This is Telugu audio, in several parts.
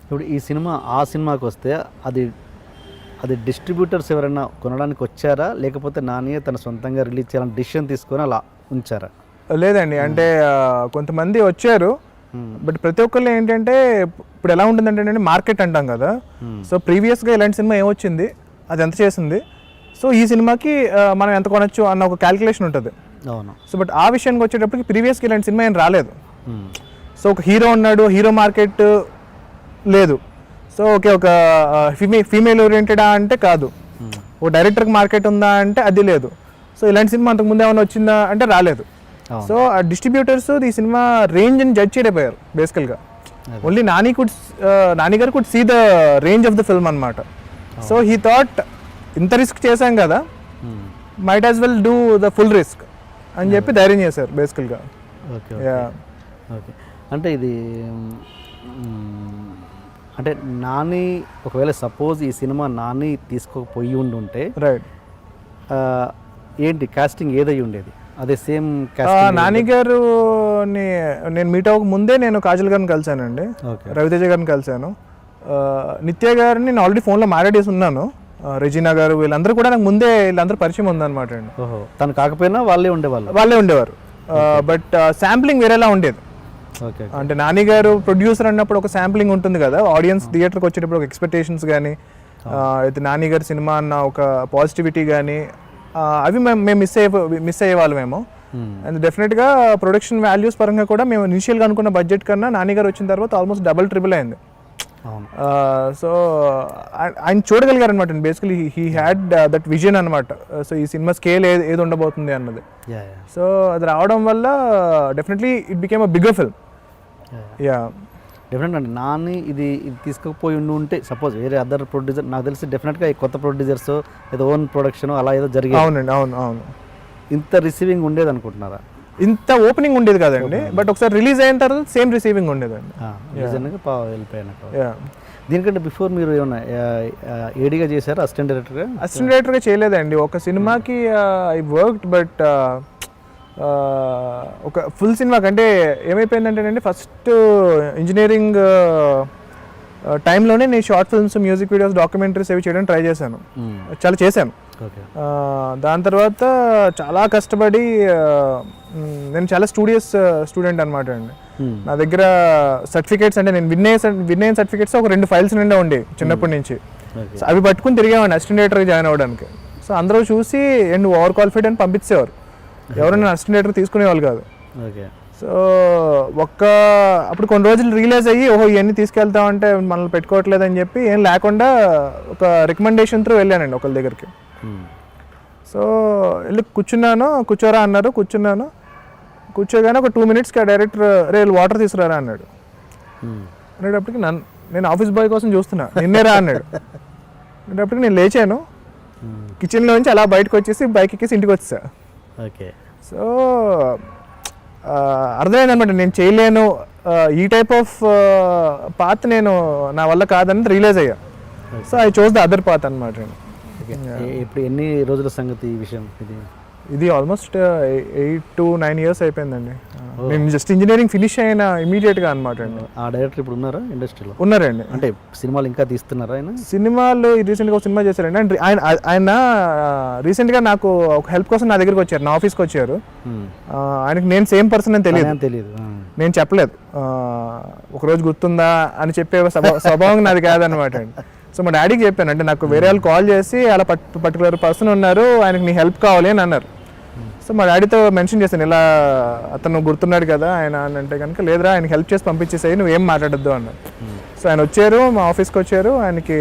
ఇప్పుడు ఈ సినిమా ఆ సినిమాకి వస్తే అది అది డిస్ట్రిబ్యూటర్స్ ఎవరైనా కొనడానికి వచ్చారా, లేకపోతే నాని తన సొంతంగా రిలీజ్ చేయాలని డిసిషన్ తీసుకొని అలా ఉంచారా? లేదండి, అంటే కొంతమంది వచ్చారు, బట్ ప్రతి ఒక్కళ్ళు ఏంటంటే ఇప్పుడు ఎలా ఉంటుందంటే మార్కెట్ అంటాం కదా. సో ప్రీవియస్గా ఇలాంటి సినిమా ఏమొచ్చింది, అది ఎంత చేసింది, సో ఈ సినిమాకి మనం ఎంత కొనొచ్చు అన్న ఒక క్యాలిక్యులేషన్ ఉంటుంది. అవును. సో బట్ ఆ విషయానికి వచ్చేటప్పటికి ప్రీవియస్గా ఇలాంటి సినిమా ఏం రాలేదు. సో ఒక హీరో ఉన్నాడు, హీరో మార్కెట్ లేదు. సో ఓకే, ఒక ఫీమేల్ ఓరియంటెడా అంటే కాదు. ఒక డైరెక్టర్కి మార్కెట్ ఉందా అంటే అది లేదు. సో ఇలాంటి సినిమా అంతకుముందు ఏమైనా వచ్చిందా అంటే రాలేదు. సో ఆ డిస్ట్రిబ్యూటర్స్ ఈ సినిమా రేంజ్ని జడ్జ్ చేయలేకపోయారు బేసికల్గా. ఓన్లీ నాని గారు could see the range of the film అనమాట. సో హీ థాట్ ఇంత రిస్క్ చేశాం కదా, might as well do the full risk అని చెప్పి ధైర్యం చేశారు బేసికల్గా. Okay okay. అంటే ఇది అంటే నాని ఒకవేళ సపోజ్ ఈ సినిమా నాని తీసుకోపోయి ఉంటే రైట్, ఏంటి కాస్టింగ్ ఏదై ఉండేది? అదే సేమ్ నాని గారుని నేను మీట్ అవ్వక ముందే నేను కాజల్ గారిని కలిశానండి, రవితేజ గారిని కలిశాను. నిత్య గారిని నేను ఆల్రెడీ ఫోన్లో మాట్లాడేసి ఉన్నాను. రెజీనా గారు వీళ్ళందరూ కూడా నాకు ముందే వీళ్ళందరూ పరిచయం ఉందన్నమాట అండి. తను కాకపోయినా వాళ్ళే ఉండేవారు. బట్ శాంప్లింగ్ వేరేలా ఉండేది. అంటే నాని గారు ప్రొడ్యూసర్ అన్నప్పుడు ఒక శాంప్లింగ్ ఉంటుంది కదా, ఆడియన్స్ థియేటర్కి వచ్చేటప్పుడు ఒక ఎక్స్పెక్టేషన్స్ కానీ, అయితే నాని గారి సినిమా అన్న ఒక పాజిటివిటీ కానీ అవి మేము మిస్ అయ్యేవాళ్ళమేమో. అండ్ డెఫినెట్గా ప్రొడక్షన్ వాల్యూస్ పరంగా కూడా మేము ఇనిషియల్గా అనుకున్న బడ్జెట్ కన్నా నాని గారు వచ్చిన తర్వాత ఆల్మోస్ట్ డబుల్ ట్రిపుల్ అయింది. సో ఆయన చూడగలిగారు అనమాట. Basically he had that vision అనమాట. సో ఈ సినిమా స్కేల్ ఏది ఉండబోతుంది అన్నది. సో అది రావడం వల్ల definitely it became a bigger film. Definite అండి. నాని ఇది తీసుకుపోయి ఉంటే సపోజ్ వేరే అదర్ ప్రొడ్యూసర్, నాకు తెలిసి డెఫినెట్గా ఈ కొత్త ప్రొడ్యూసర్స్ ఏదో ఓన్ ప్రొడక్షన్ అలా ఏదో జరిగింది. అవునండి, అవును. ఇంత రిసీవింగ్ ఉండేది అనుకుంటున్నారా? ఇంత ఓపెనింగ్ ఉండేది కదండి, బట్ ఒకసారి రిలీజ్ అయిన తర్వాత సేమ్ రిసీవింగ్ ఉండేదండి. వెళ్ళిపోయినట్టు. దీనికంటే బిఫోర్ మీరు ఏమన్నా ఏడీగా చేశారా, అసిస్టెంట్ డైరెక్టర్గా చేయలేదండి. ఒక సినిమాకి ఐ వర్క్డ్, బట్ ఒక ఫుల్ సినిమాకి అంటే ఏమైపోయిందంటేనండి, ఫస్ట్ ఇంజనీరింగ్ టైంలోనే నేను short films, music videos, documentaries అవి చేయడానికి ట్రై చేశాను, చాలా చేశాను. దాని తర్వాత చాలా కష్టపడి నేను చాలా స్టూడెంట్ అనమాట అండి. నా దగ్గర సర్టిఫికేట్స్ అంటే నేను విన్ అయిన సర్టిఫికేట్స్ ఒక 2 ఫైల్స్ నిండా ఉండేవి చిన్నప్పటి నుంచి. సో అవి పట్టుకుని తిరిగేవాడిని అసిస్టెంట్ డైరెక్టర్గా జాయిన్ అవ్వడానికి. సో అందరూ చూసి నువ్వు ఓవర్ క్వాలిఫైడ్ అని పంపించేవారు, ఎవరైనా అసిస్టెంట్ డైరెక్టర్ తీసుకునేవాళ్ళు కాదు. సో అప్పుడు కొన్ని రోజులు రియలైజ్ అయ్యి ఓహో ఇవన్నీ తీసుకెళ్తామంటే మనల్ని పెట్టుకోవట్లేదు అని చెప్పి ఏం లేకుండా ఒక రికమెండేషన్ త్రూ వెళ్ళానండి ఒకళ్ళ దగ్గరికి. సో వెళ్ళి కూర్చోరా అన్నారు. కూర్చోగానే ఒక 2 minutesకి ఆ డైరెక్టర్ రేపు వాటర్ తీసుకురారా అన్నాడు. అనేటప్పటికి నేను ఆఫీస్ బాయ్ కోసం చూస్తున్నా, నిన్నేరా అన్నాడు. అనేటప్పటికి నేను లేచాను, కిచెన్లోంచి అలా బయటకు వచ్చేసి బైక్ ఎక్కేసి ఇంటికి వచ్చేసా. సో అర్థమైందనమాట, నేను చేయలేను, ఈ టైప్ ఆఫ్ పాత్ నా వల్ల కాదని రియలైజ్ అయ్యా. So I chose the other path అనమాట. ఇప్పుడు ఎన్ని రోజుల సంగతి ఈ విషయం? ఇది ఆల్మోస్ట్ 8 to 9 years అయిపోయిందండి. నేను జస్ట్ ఇంజనీరింగ్ ఫినిష్ అయిన ఇమీడియట్గా అనమాట అండి. ఆ డైరెక్టర్ ఇప్పుడు ఉన్నారా ఇండస్ట్రీలో? ఉన్నారండి. అంటే సినిమాలు ఇంకా తీస్తున్నారా ఆయన? సినిమాలు రీసెంట్గా ఒక సినిమా చేశారండి. అండ్ ఆయన రీసెంట్గా నాకు ఒక హెల్ప్ కోసం నా దగ్గరికి వచ్చారు, నా ఆఫీస్కి వచ్చారు. ఆయనకి నేను సేమ్ పర్సన్ అని తెలియదు, నేను చెప్పలేదు. ఒకరోజు గుర్తుందా అని చెప్పే స్వభావం నాది కాదనమాట అండి. సో మా డాడీకి చెప్పాను, అంటే నాకు వేరే వాళ్ళు కాల్ చేసి అలా పర్టికులర్ పర్సన్ ఉన్నారు, ఆయనకి నీ హెల్ప్ కావాలి అని అన్నారు. సో మా డాడీతో మెన్షన్ చేశాను, ఇలా అతను గుర్తున్నాడు కదా ఆయన అని. అంటే కనుక లేదురా, ఆయనకి హెల్ప్ చేసి పంపించేసాయి, నువ్వేం మాట్లాడద్దు అన్నారు. సో ఆయన వచ్చారు, మా ఆఫీస్కి వచ్చారు, ఆయనకి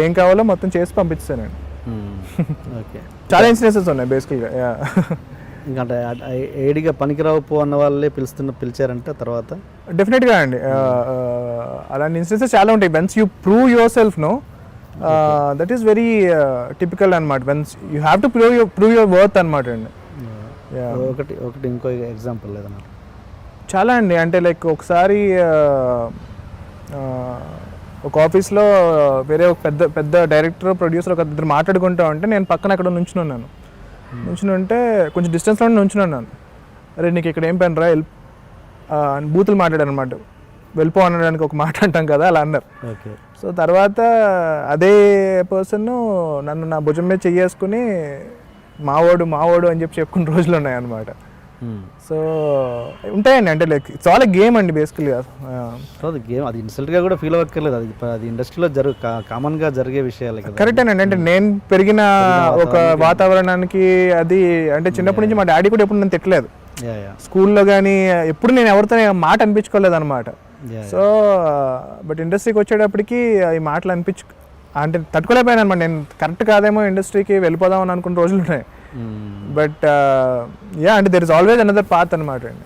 ఏం కావాలో మొత్తం చేసి పంపించాను. చాలా ఇన్సిడెన్సెస్ ఉన్నాయి బేసికల్గా. ఇంకా ఏడిగా పనికిరావు అన్న వాళ్ళే పిలిచారంటే తర్వాత డెఫినెట్గా అండి అలాంటి ఇన్సిడెన్సెస్ చాలా ఉంటాయి. Once you prove yourself that is very typical అనమాట. Once you have to prove your worth అనమాట అండి. ఒకటి ఇంకో ఎగ్జాంపుల్ లేదన్నమాట. చాలా అండి, అంటే లైక్ ఒకసారి ఒక ఆఫీస్లో వేరే ఒక పెద్ద డైరెక్టర్, ప్రొడ్యూసర్ ఒక ఇద్దరు మాట్లాడుకుంటా ఉంటే నేను పక్కన అక్కడ నుంచున్నాను. ఉంటే కొంచెం డిస్టెన్స్లో నుంచున్నాను. అరే నీకు ఇక్కడ ఏం పని రా, బూతులు మాట్లాడారనమాట. వెళ్ళిపో అనడానికి ఒక మాట అంటాం కదా, అలా అన్నారు. ఓకే. సో తర్వాత అదే పర్సన్ నన్ను నా భుజం మీద చెయ్యేసుకుని మావోడు అని చెప్పుకున్న రోజులు ఉన్నాయన్నమాట. సో ఉంటాయండి, అంటే లైక్ ఇట్స్ ఆల్ గేమ్ అండి బేసికల్గా. అది గేమ్, అది ఇన్సల్ట్గా కూడా ఫీల్ అవ్వక్కర్లేదు, అది ఇండస్ట్రీలో కామన్గా జరిగే విషయాలే కదా. కరెక్టేనండి. అంటే నేను పెరిగిన ఒక వాతావరణానికి అది, అంటే చిన్నప్పటి నుంచి మా డాడీ కూడా ఎప్పుడు నన్ను తిట్టలేదు స్కూల్లో కానీ, ఎప్పుడు నేను ఎవరితో మాట అనిపించుకోలేదు అనమాట. సో బట్ ఇండస్ట్రీకి వచ్చేటప్పటికి ఈ మాటలు అంటే తట్టుకోలేకపోయాను అనమాట. నేను కరెక్ట్ కాదేమో ఇండస్ట్రీకి వెళ్ళిపోదాం అని అనుకున్న రోజులు ఉన్నాయి. బట్ అంటే there is always another path అనమాట అండి.